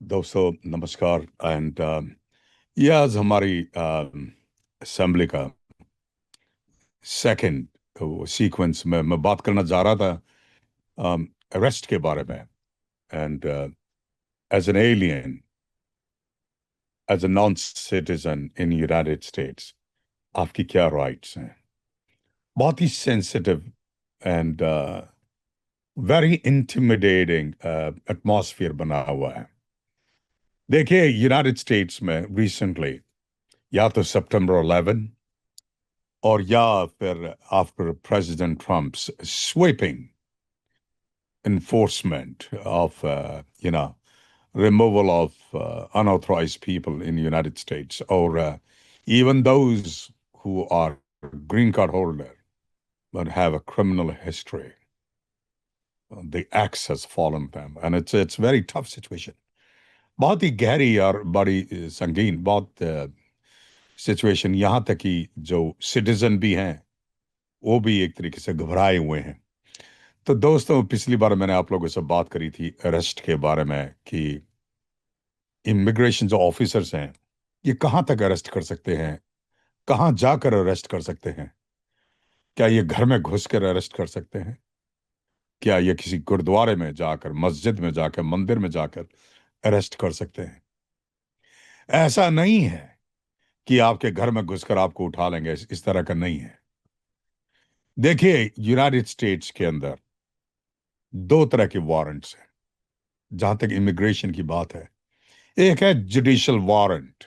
दोस्तों नमस्कार एंड ये आज हमारी असेंबली का सेकंड सीक्वेंस में मैं बात करना जा रहा था अरेस्ट के बारे में। And as an alien, as a non citizen in United States, आपकी क्या राइट्स हैं? बहुत ही sensitive and very intimidating atmosphere बना हुआ है। देखिए, यूनाइटेड स्टेट्स में रिसेंटली या तो सितंबर 11 or after President Trump's sweeping enforcement of, removal of unauthorized people in the United States, or even those who are green card holder but have a criminal history, the axe has fallen them, and it's very tough situation. बहुत ही गहरी और बड़ी संगीन बहुत situation, यहाँ तक कि जो सिटीजन भी हैं वो भी एक तरीके से घबराए हुए हैं। तो दोस्तों, पिछली बार मैंने आप लोगों से बात करी थी अरेस्ट के बारे में कि इमिग्रेशन जो ऑफिसर्स हैं ये कहाँ तक अरेस्ट कर सकते हैं, कहाँ जाकर अरेस्ट कर सकते हैं। क्या ये घर में घुसकर अरेस्ट कर सकते हैं? क्या ये किसी गुरुद्वारे में जाकर, मस्जिद में जाकर, मंदिर में जाकर अरेस्ट कर सकते हैं? ऐसा नहीं है कि आपके घर में घुसकर आपको उठा लेंगे, इस तरह का नहीं है। देखिए, यूनाइटेड स्टेट्स के अंदर दो तरह के वारंट्स हैं जहां तक इमिग्रेशन की बात है। एक है जुडिशियल वारंट।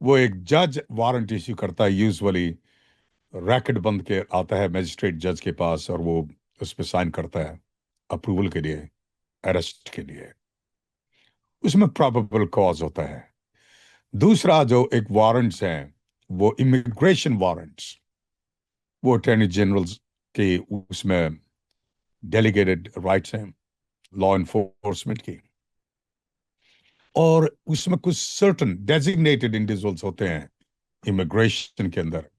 वो एक जज वारंट इश्यू करता है, यूजुअली रैकेट बंद के आता है मजिस्ट्रेट जज के पास, और वो उस पर साइन करता है अप्रूवल के लिए, अरेस्ट के लिए। उसमें प्रोबेबल कॉज होता है। दूसरा जो एक वारंट्स हैं वो इमिग्रेशन वारंट्स, वो अटॉर्नी जनरल के उसमें डेलीगेटेड राइट्स हैं लॉ इन्फोर्समेंट की, और उसमें कुछ सर्टन डेजिग्नेटेड इंडिविजुअल्स होते हैं इमिग्रेशन के अंदर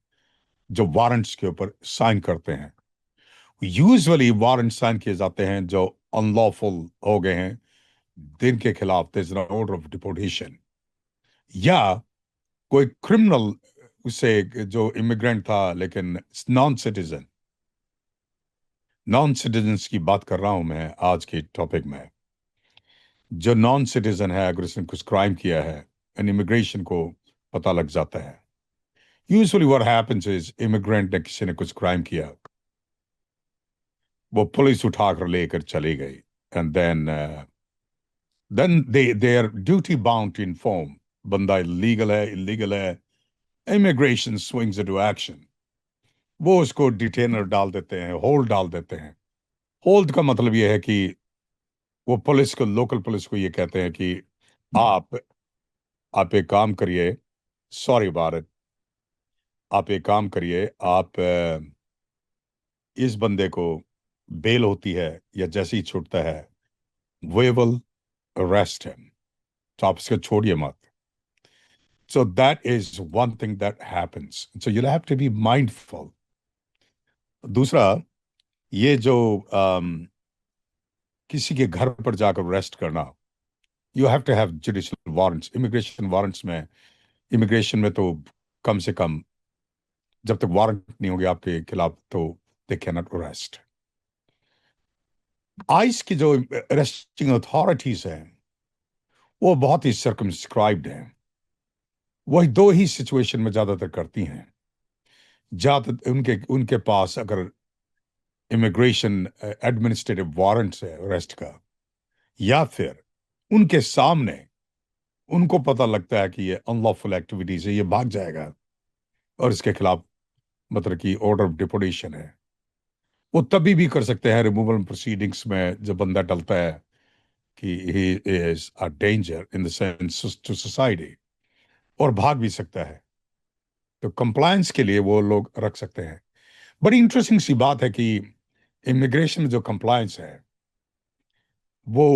जो वारंट्स के ऊपर साइन करते हैं। यूजुअली वारंट साइन किए जाते हैं जो अनलॉफुल हो गए हैं, जिनके खिलाफ there is an order of deportation, या कोई क्रिमिनल, उसे जो इमिग्रेंट था लेकिन नॉन सिटीजन, नॉन सिटीजन्स की बात कर रहा हूं मैं आज के टॉपिक में। जो नॉन सिटीजन है, अगर उसने कुछ क्राइम किया है एंड इमिग्रेशन को पता लग जाता है, usually what happens is immigrant ने, किसी ने कुछ क्राइम किया, वो पुलिस उठाकर लेकर चली गई, and then they are duty bound to inform बंदा लीगल है, इलीगल है। Immigration swings into action. वो उसको डिटेनर डाल देते हैं, होल्ड डाल देते हैं। होल्ड का मतलब ये है कि वो पुलिस को, लोकल पुलिस को ये कहते हैं कि आप आप एक काम करिए, सॉरी भारत, आप एक काम करिए, आप इस बंदे को बेल होती है या जैसे ही छूटता है, वी विल अरेस्ट हिम, तो आप इसको छोड़िए मत। So that is one thing that happens. So you'll have to be mindful. दूसरा, ये जो किसी के घर पर जाकर अरेस्ट करना, you have to have judicial warrants. Immigration warrants में, इमिग्रेशन में तो कम से कम जब तक वारंट नहीं होंगे आपके खिलाफ, तो they can not arrest. Ice की जो अरेस्टिंग अथॉरिटीज हैं वो बहुत ही सर्कमस्क्राइब्ड हैं। वही दो ही सिचुएशन में ज्यादातर करती हैं। ज्यादा उनके उनके पास अगर इमिग्रेशन एडमिनिस्ट्रेटिव वारंट है अरेस्ट का, या फिर उनके सामने उनको पता लगता है कि ये अनलॉफुल एक्टिविटीज है, ये भाग जाएगा और इसके खिलाफ मतलब कि ऑर्डर ऑफ डिपोटेशन है, वो तभी भी कर सकते हैं रिमूवल प्रोसीडिंग्स में, जब बंदा टलता है कि he is a danger in the sense to society, और भाग भी सकता है। तो कंप्लायंस के लिए वो लोग रख सकते हैं। बड़ी इंटरेस्टिंग सी बात है कि इमिग्रेशन में जो कंप्लायंस है वो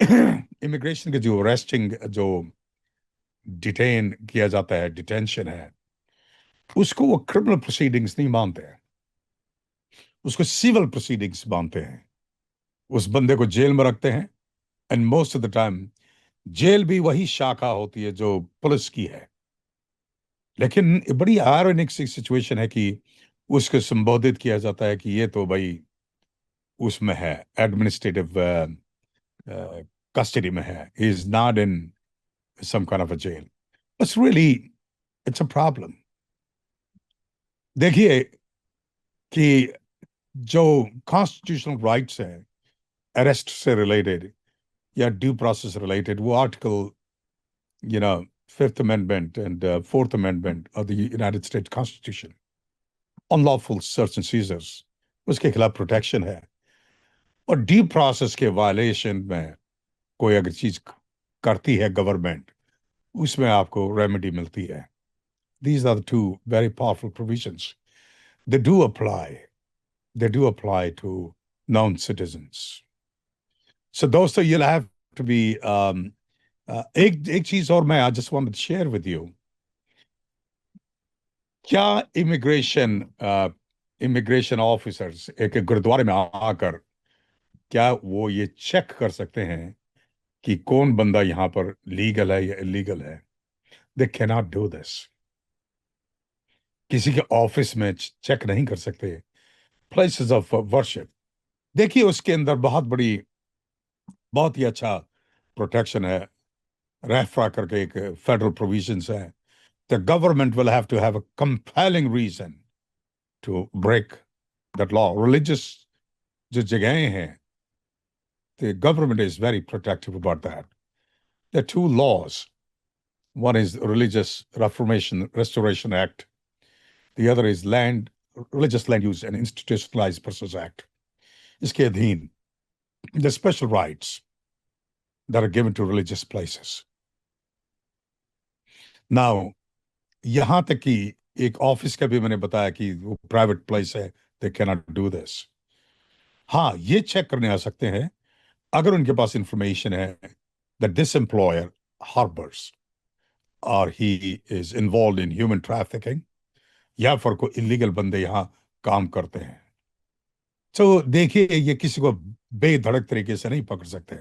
इमिग्रेशन के जो अरेस्टिंग, जो डिटेन किया जाता है, डिटेंशन है, उसको वो क्रिमिनल प्रोसीडिंग्स नहीं मानते हैं, उसको सिविल प्रोसीडिंग्स मानते हैं। उस बंदे को जेल में रखते हैं, and most of the time जेल भी वही शाखा होती है जो पुलिस की है। लेकिन बड़ी आयरनिक सी सिचुएशन है कि उसको संबोधित किया जाता है कि ये तो भाई उसमें है, एडमिनिस्ट्रेटिव कस्टडी में है, is not in some kind of a jail. It's really, it's a problem. देखिए कि जो कॉन्स्टिट्यूशनल राइट्स हैं अरेस्ट से रिलेटेड या ड्यू प्रोसेस रिलेटेड, वो article, you know, Fifth Amendment and Fourth Amendment of the United States Constitution, unlawful search and seizures, उसके खिलाफ protection है। और ड्यू प्रोसेस के वायलेशन में कोई अगर चीज करती है गवर्नमेंट, उसमें आपको रेमेडी मिलती है। These are the two very powerful provisions. They do apply. They do apply to non-citizens. So दोस्तों, you'll have to be एक एक चीज और मैं I just wanted to share with you. क्या इमिग्रेशन इमिग्रेशन ऑफिसर्स एक गुरुद्वारे में आकर क्या वो ये चेक कर सकते हैं कि कौन बंदा यहाँ पर लीगल है या इलीगल है? They can not do this. किसी के ऑफिस में चेक नहीं कर सकते। प्लेसेस ऑफ वर्शिप, देखिए उसके अंदर बहुत ही अच्छा प्रोटेक्शन है। रेफरा करके एक फेडरल प्रोविजंस है। The government will have to have a compelling reason to break that law. Religious जो जगहें हैं, the government is very protective about that. There are two laws. One is Religious Reformation Restoration Act. The other is Religious Land Use and Institutionalized Persons Act. इसके अधीन the special rights that are given to religious places. Now, यहाँ तक कि एक office का भी मैंने बताया कि वो प्राइवेट प्लेस है, they cannot do this. हाँ, ये चेक करने आ सकते हैं अगर उनके पास इंफॉर्मेशन है that this employer harbors or he is involved in human trafficking, या फिर कोई इलीगल बंदे यहाँ काम करते हैं। तो देखिए, ये किसी को बेधड़क तरीके से नहीं पकड़ सकते।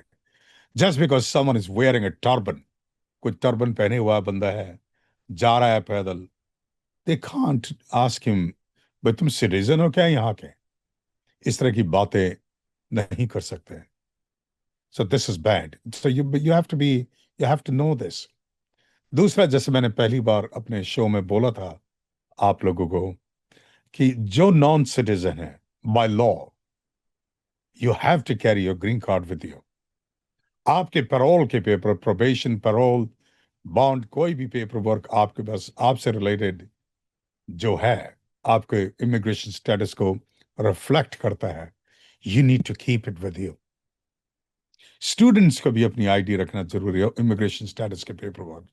Just because someone is wearing a turban, कोई टर्बन पहने हुआ बंदा है, जा रहा है पैदल, दे कांट आस्क हिम, भाई तुम सिटीजन हो क्या यहाँ के? इस तरह की बातें नहीं कर सकते। So this is bad. So you have to be, you have to know this. दूसरा, जैसे मैंने पहली बार अपने शो में बोला था आप लोगों को कि जो नॉन सिटीजन है, by law you have to carry your green card with you. आपके पैरोल के पेपर, प्रोबेशन, पैरोल, बॉन्ड, कोई भी पेपर वर्क आपके पास आपसे रिलेटेड जो है, आपके इमिग्रेशन स्टेटस को रिफ्लेक्ट करता है, you need to keep it with you. Students को भी अपनी आईडी रखना जरूरी है, इमिग्रेशन स्टेटस के paperwork.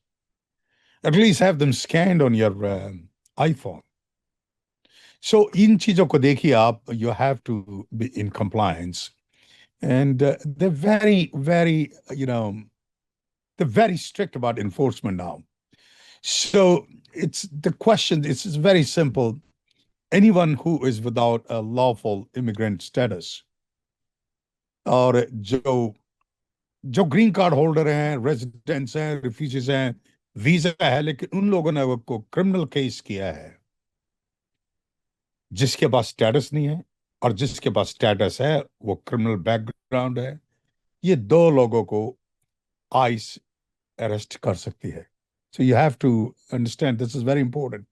At least have them scanned on your iPhone. So इन चीजों को देखिए आप, you have to be in compliance and they're very they're very strict about enforcement now. So it's the question, it's very simple. Anyone who is without a lawful immigrant status, और जो जो green card holder हैं, residents हैं, refugees हैं, visa है, लेकिन उन लोगों ने वो क्रिमिनल केस किया है, जिसके पास स्टेटस नहीं है और जिसके पास स्टेटस है वो क्रिमिनल बैकग्राउंड है, ये दो लोगों को आइस अरेस्ट कर सकती है। So you have to understand, this is very important.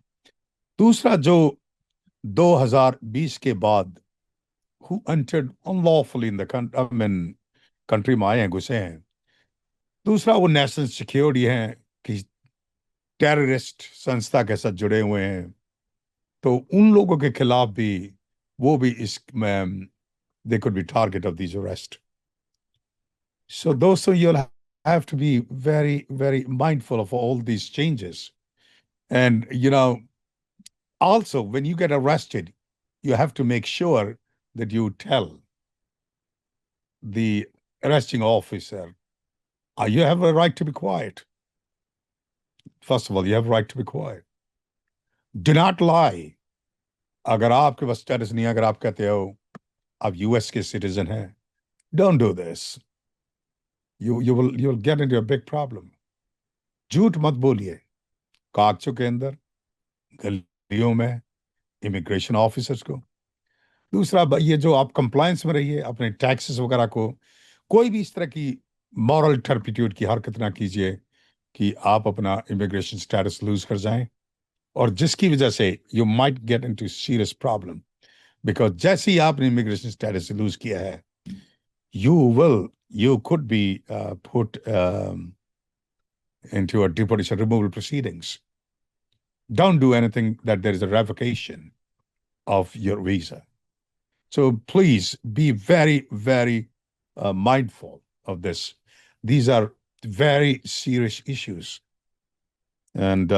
दूसरा, जो 2020 के बाद who entered unlawfully in the country, I mean, country में आए हैं, घुसे हैं। दूसरा, वो नेशनल सिक्योरिटी हैं कि टेररिस्ट संस्था के साथ जुड़े हुए हैं, तो उन लोगों के खिलाफ भी वो भी इस में they could be target of these arrest. So दोस्तों, you'll have to be very mindful of all these changes. And also, when you get arrested, you have to make sure that you tell the arresting officer, you have a right to be quiet. First of all, you have a right to be quiet. Do not lie. अगर आपके पास status नहीं है, अगर आप कहते हो आप US के सिटीजन हैं, don't do this. you will get into a big problem. झूठ मत बोलिए कागजों के अंदर, गलियों में, इमिग्रेशन ऑफिसर्स को। दूसरा, ये जो आप कंप्लायंस में रहिए, अपने टैक्सेस वगैरह को, कोई भी इस तरह की मॉरल टर्पिट्यूड की हरकत ना कीजिए कि आप अपना इमिग्रेशन स्टेटस लूज कर जाएं, और जिसकी वजह से you might get into serious problem. Because जैसे ही आपने इमिग्रेशन स्टेटस लूज किया है, you will you could be put into a deportation removal proceedings. Don't do anything that there is a revocation of your visa. So please be very, very mindful of this. These are very serious issues. And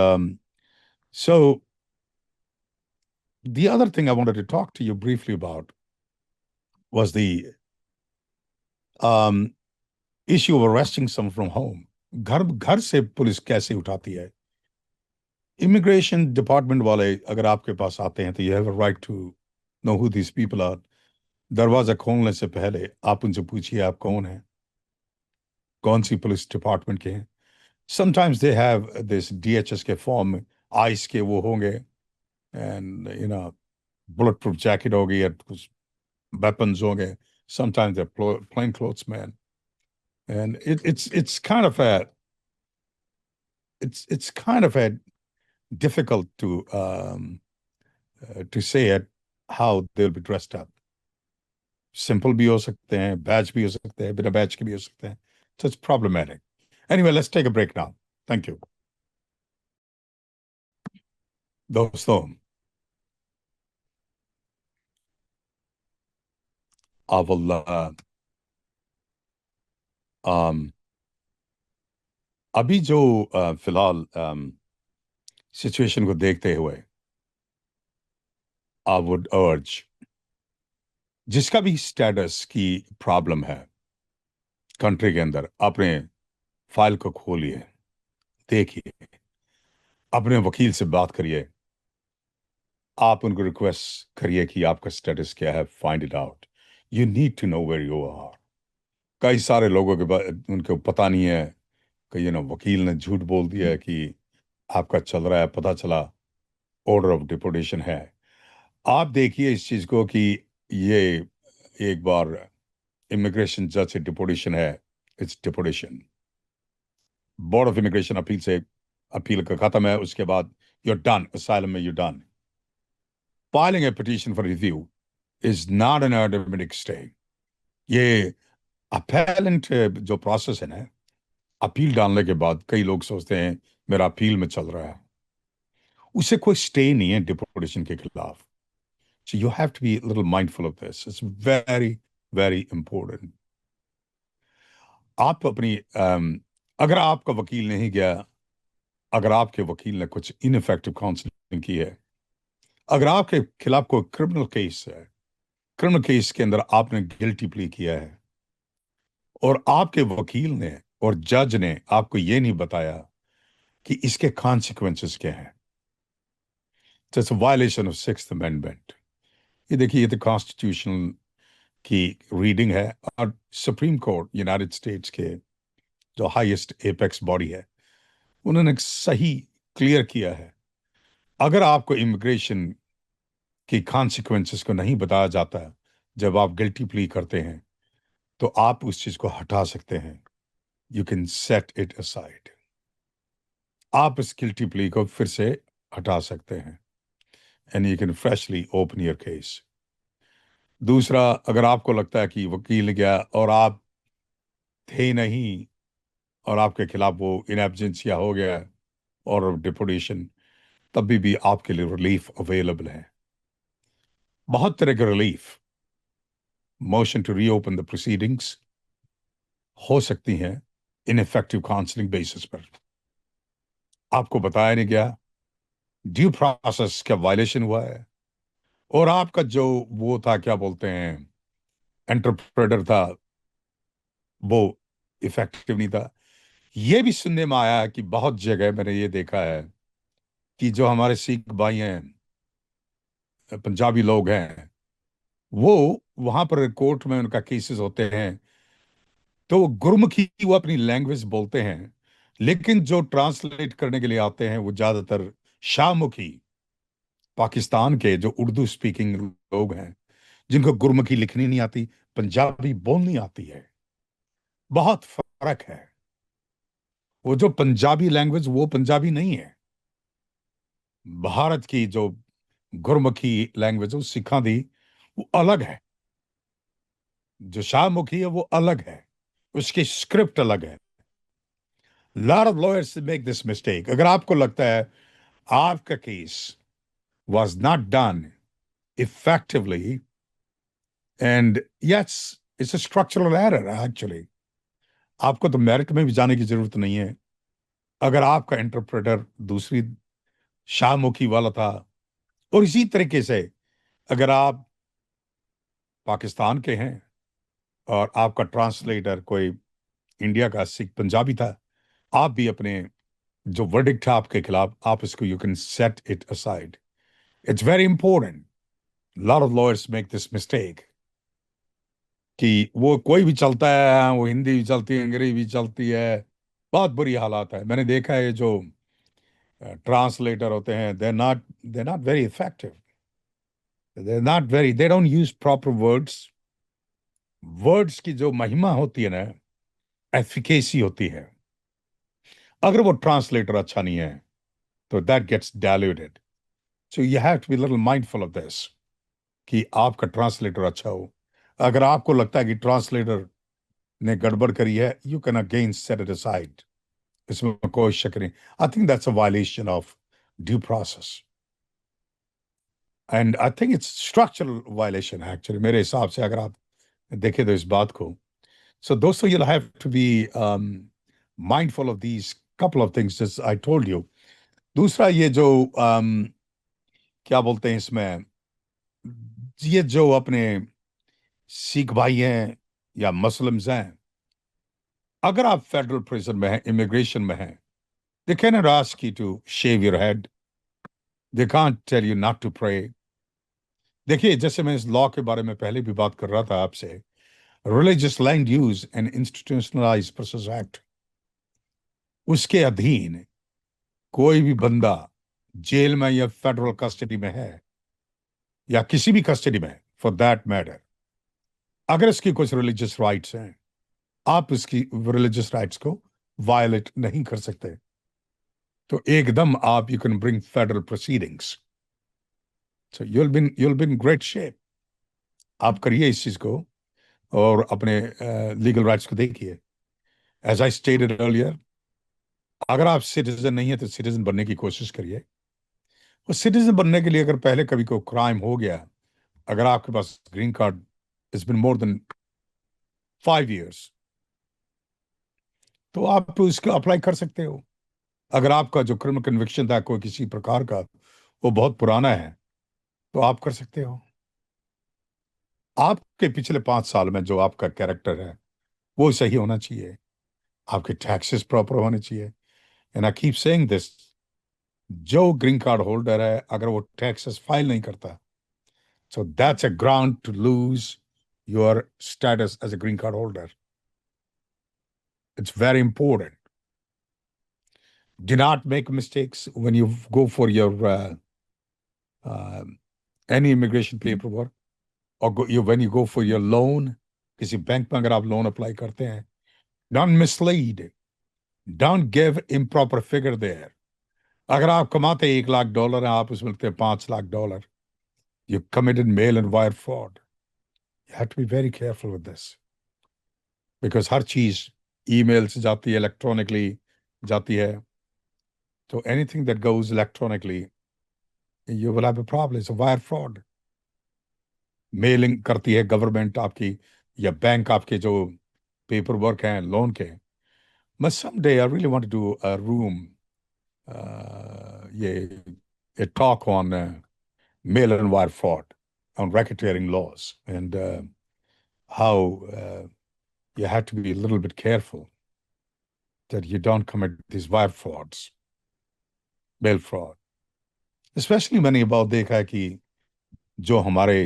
so the other thing I wanted to talk to you briefly about was the um, issue of arresting someone from home. घर घर से police कैसे उठाती है? Immigration department वाले अगर आपके पास आते हैं तो you have a right to know who this people are. दरवाजा खोलने से पहले आप उनसे पूछिए आप कौन हैं, कौन सी पुलिस डिपार्टमेंट के हैं। Sometimes they have this DHS के फॉर्म में आइस के वो होंगे, एंड बुलेट प्रूफ जैकेट होगी या कुछ वेपन्स होंगे। Sometimes they plain clothes man, and it's kind of a it's kind of a difficult to say it how they'll be dressed up. Simple भी हो सकते हैं, बैच भी हो सकते हैं, बिना बैच के भी हो सकते हैं। So it's problematic. Anyway, let's take a break now. Thank you. दोस्तों, I will अभी जो फिलहाल सिचुएशन को देखते हुए I would urge जिसका भी स्टेटस की प्रॉब्लम है कंट्री के अंदर, अपने फाइल को खोलिए, देखिए, अपने वकील से बात करिए, आप उनको रिक्वेस्ट करिए कि आपका स्टेटस क्या है, find it out. You need to know where you are. कई सारे लोगों के उनको पता नहीं है कि वकील ने झूठ बोल दिया है कि आपका चल रहा है, पता चला ऑर्डर ऑफ डिपोर्टेशन है। आप देखिए इस चीज को कि ये एक बार इमिग्रेशन जज से डिपोर्टेशन है, it's deportation. Board of immigration appeal से अपील का खत्म है, उसके बाद you're done, asylum में you're done. Filing a petition for review is not an automatic stay. ये appellant जो प्रोसेस है ना, अपील डालने के बाद कई लोग सोचते हैं मेरा अपील में चल रहा है, उससे कोई स्टे नहीं है डिपोर्टेशन के खिलाफ। So you have to be a little mindful of this. It's very, very important. आप अपनी अगर आपका वकील नहीं गया, अगर आपके वकील ने कुछ इनफेक्टिव काउंसलिंग की है, अगर आपके खिलाफ कोई क्रिमिनल केस है, क्रिमिनल केस के अंदर आपने गिल्टी प्ली किया है, और आपके वकील ने और जज ने आपको ये नहीं बताया कि इसके कॉन्सिक्वेंसेस क्या हैं, it's violation of sixth amendment. ये देखिए, ये तो कॉन्स्टिट्यूशनल की रीडिंग है, और सुप्रीम कोर्ट यूनाइटेड स्टेट्स के जो हाईएस्ट एपेक्स बॉडी है, उन्होंने सही क्लियर किया है, अगर आपको इमिग्रेशन की कॉन्सिक्वेंसेस को नहीं बताया जाता जब आप गिल्टी प्ली करते हैं, तो आप उस चीज को हटा सकते हैं। You can set it aside. आप इस गिल्टी प्ली को फिर से हटा सकते हैं, and you can freshly open your case. दूसरा, अगर आपको लगता है कि वकील गया और आप थे नहीं, और आपके खिलाफ वो इन एब्सेंशिया हो गया और डिपोर्टेशन, तभी भी आपके लिए रिलीफ अवेलेबल है। बहुत तरह के relief, motion to reopen the proceedings हो सकती हैं इनइफेक्टिव काउंसलिंग बेसिस पर। आपको बताया नहीं गया, ड्यू प्रोसेस का वायलेशन हुआ है, और आपका जो वो था, क्या बोलते हैं, इंटरप्रेटर था, वो इफेक्टिव नहीं था। ये भी सुनने में आया है कि बहुत जगह मैंने ये देखा है कि जो हमारे सिख भाई हैं, पंजाबी लोग हैं, वो वहां पर कोर्ट में उनका केसेस होते हैं, तो वो गुरमुखी वो अपनी लैंग्वेज बोलते हैं, लेकिन जो ट्रांसलेट करने के लिए आते हैं वो ज्यादातर शाहमुखी, पाकिस्तान के जो उर्दू स्पीकिंग लोग हैं, जिनको गुरमुखी लिखनी नहीं आती, पंजाबी बोलनी आती है। बहुत फर्क है। वो जो पंजाबी लैंग्वेज वो पंजाबी नहीं है। भारत की जो गुरमुखी लैंग्वेज है वो सिखा दी, वो अलग है। जो शाहमुखी है वो अलग है, उसकी स्क्रिप्ट अलग है। Lot of lawyers make this mistake. अगर आपको लगता है आपका case was not done effectively, and yes, it's a structural error actually, आपको तो मेरिट में भी जाने की जरूरत नहीं है। अगर आपका इंटरप्रेटर दूसरी शाहमुखी वाला था, और इसी तरीके से अगर आप पाकिस्तान के हैं और आपका ट्रांसलेटर कोई इंडिया का सिख पंजाबी था, आप भी अपने जो वर्डिक्ट है आपके खिलाफ, आप इसको you can set it aside. It's very important. Lot of lawyers make this mistake कि वो कोई भी चलता है, वो हिंदी भी चलती है, अंग्रेजी भी चलती है। बहुत बुरी हालात है। मैंने देखा है, ये जो ट्रांसलेटर होते हैं, they not very effective, they don't use proper words. Words की जो महिमा होती है ना, एफिकेसी होती है, अगर वो ट्रांसलेटर अच्छा नहीं है तो that gets diluted. So you have to be little mindful of this कि आपका ट्रांसलेटर अच्छा हो। अगर आपको लगता है कि ट्रांसलेटर ने गड़बड़ करी है, you can again set it aside, इसमें कोई शक नहीं। I think that's a violation of due process, and I think it's structural violation actually, मेरे हिसाब से, अगर आप देखें तो इस बात को। सो दोस्तों, you'll have to be mindful of these couple of things as I told you. दूसरा, ये जो क्या बोलते हैं इसमें, ये जो अपने सिख भाई हैं या मुस्लिम्स हैं, अगर आप फेडरल प्रिजन में हैं, इमिग्रेशन में हैं, they cannot ask you to shave your head. They can't tell you not to pray. देखिए, जैसे मैं इस लॉ के बारे में पहले भी बात कर रहा था आपसे, religious land use and institutionalised persons act, उसके अधीन कोई भी बंदा जेल में या फेडरल कस्टडी में है, या किसी भी कस्टडी में फॉर दैट मैटर, अगर इसकी कुछ रिलीजियस राइट्स हैं, आप इसकी रिलीजियस राइट्स को वायलेट नहीं कर सकते। तो एकदम आप you can bring federal proceedings. So you'll be in great shape। आप करिए इस चीज को और अपने लीगल राइट्स को देखिए। एज आई स्टेटेड अर्लियर, अगर आप सिटीजन नहीं है तो सिटीजन बनने की कोशिश करिए। और सिटीजन बनने के लिए अगर पहले कभी कोई क्राइम हो गया, अगर आपके पास green card is been more than 5 years, तो आप इसको अप्लाई कर सकते हो। अगर आपका जो क्रिमिनल कन्विक्शन था कोई किसी प्रकार का, वो बहुत पुराना है, तो आप कर सकते हो। आपके पिछले 5 साल में जो आपका कैरेक्टर है वो सही होना चाहिए, आपके टैक्सेस प्रॉपर होने चाहिए। And I keep saying this, जो ग्रीन कार्ड होल्डर है, अगर वो टैक्सेस फाइल नहीं करता, so that's a ground to lose your status as a green card holder. It's very important. Do not make mistakes when you go for your uh, any immigration paperwork, or when you go for your loan, किसी bank में अगर आप loan apply करते हैं, don't mislead, don't give improper figure there. अगर आप कमाते $1 लाख हैं, आप उसमें लिखते हैं $5 lakh, you committed mail and wire fraud. You have to be very careful with this, because हर चीज ईमेल से जाती है, इलेक्ट्रॉनिकली जाती है। तो anything that goes electronically, you will have a problem. It's a wire fraud. Mailing करती है government आपकी, या बैंक आपके जो पेपर वर्क हैं लोन के। मैं someday I really want to do a room, ये a talk on mail and wire fraud, on racketeering laws, and how you have to be a little bit careful that you don't commit these wire frauds, mail fraud। Specially मैंने ये बात देखा है कि जो हमारे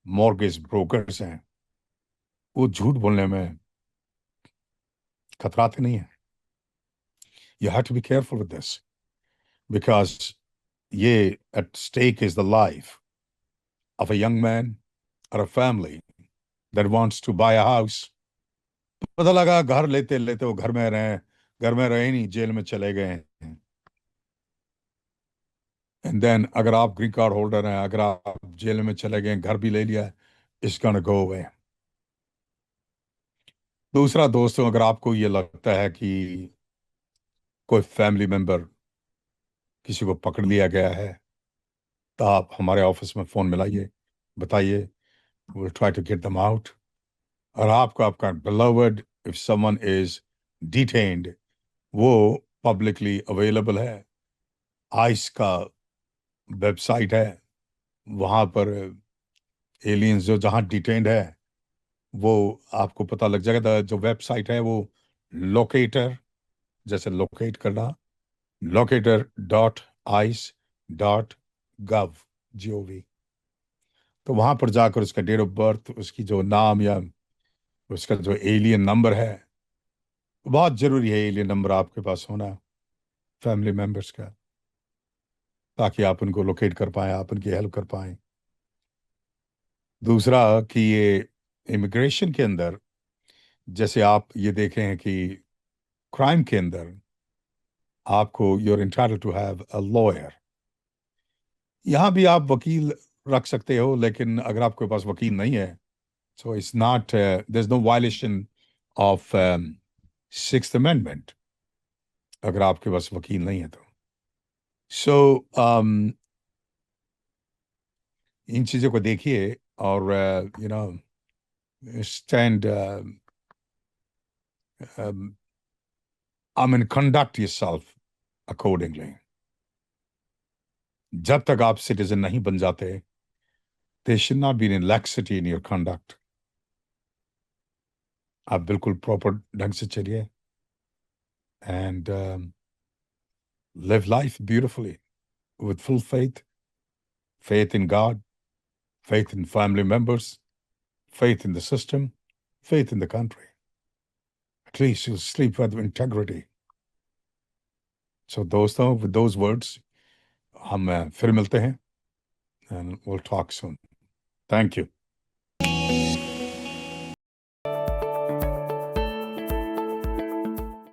mortgage brokers हैं, वो झूठ बोलने में खतराते नहीं हैं. You have to be careful with this because ये at stake is the life of a young man or a family that wants to buy a house. पता लगा घर लेते लेते वो घर में रहे नहीं, जेल में चले गए हैं. एंड देन अगर आप ग्रीन कार्ड होल्डर हैं, अगर आप जेल में चले गए, घर भी ले लिया, इट्स गोना गो अवे. दूसरा दोस्तों, अगर आपको ये लगता है कि कोई फैमिली मेंबर किसी को पकड़ लिया गया है, तो आप हमारे ऑफिस में फोन मिलाइए, बताइए, will try to get them out. और आपको आपका beloved if someone is detained, वो पब्लिकली अवेलेबल है. आइस का वेबसाइट है, वहां पर एलियंस जो जहां डिटेन्ड है वो आपको पता लग जाएगा. जो वेबसाइट है वो लोकेटर, जैसे लोकेट करना, locator.ice.gov. तो वहां पर जाकर उसका डेट ऑफ बर्थ, उसकी जो नाम या उसका जो एलियन नंबर है, बहुत जरूरी है एलियन नंबर आपके पास होना फैमिली मेंबर्स का, ताकि आप उनको लोकेट कर पाए, आप उनकी हेल्प कर पाए. दूसरा कि ये इमिग्रेशन के अंदर, जैसे आप ये देखें हैं कि क्राइम के अंदर आपको you're entitled to have a lawyer. यहाँ भी आप वकील रख सकते हो, लेकिन अगर आपके पास वकील नहीं है, so it's not there's no violation of Sixth Amendment अगर आपके पास वकील नहीं है तो. so इन चीजों को देखिए और you know stand I mean conduct yourself accordingly. जब तक आप सिटीजन नहीं बन जाते, there should not be any laxity in your conduct. आप बिल्कुल प्रॉपर ढंग से चलिए and live life beautifully with full faith in God, faith in family members, faith in the system, faith in the country. At least you'll sleep with integrity. So दोस्तों, with those words, हम फिर मिलते हैं and we'll talk soon. Thank you.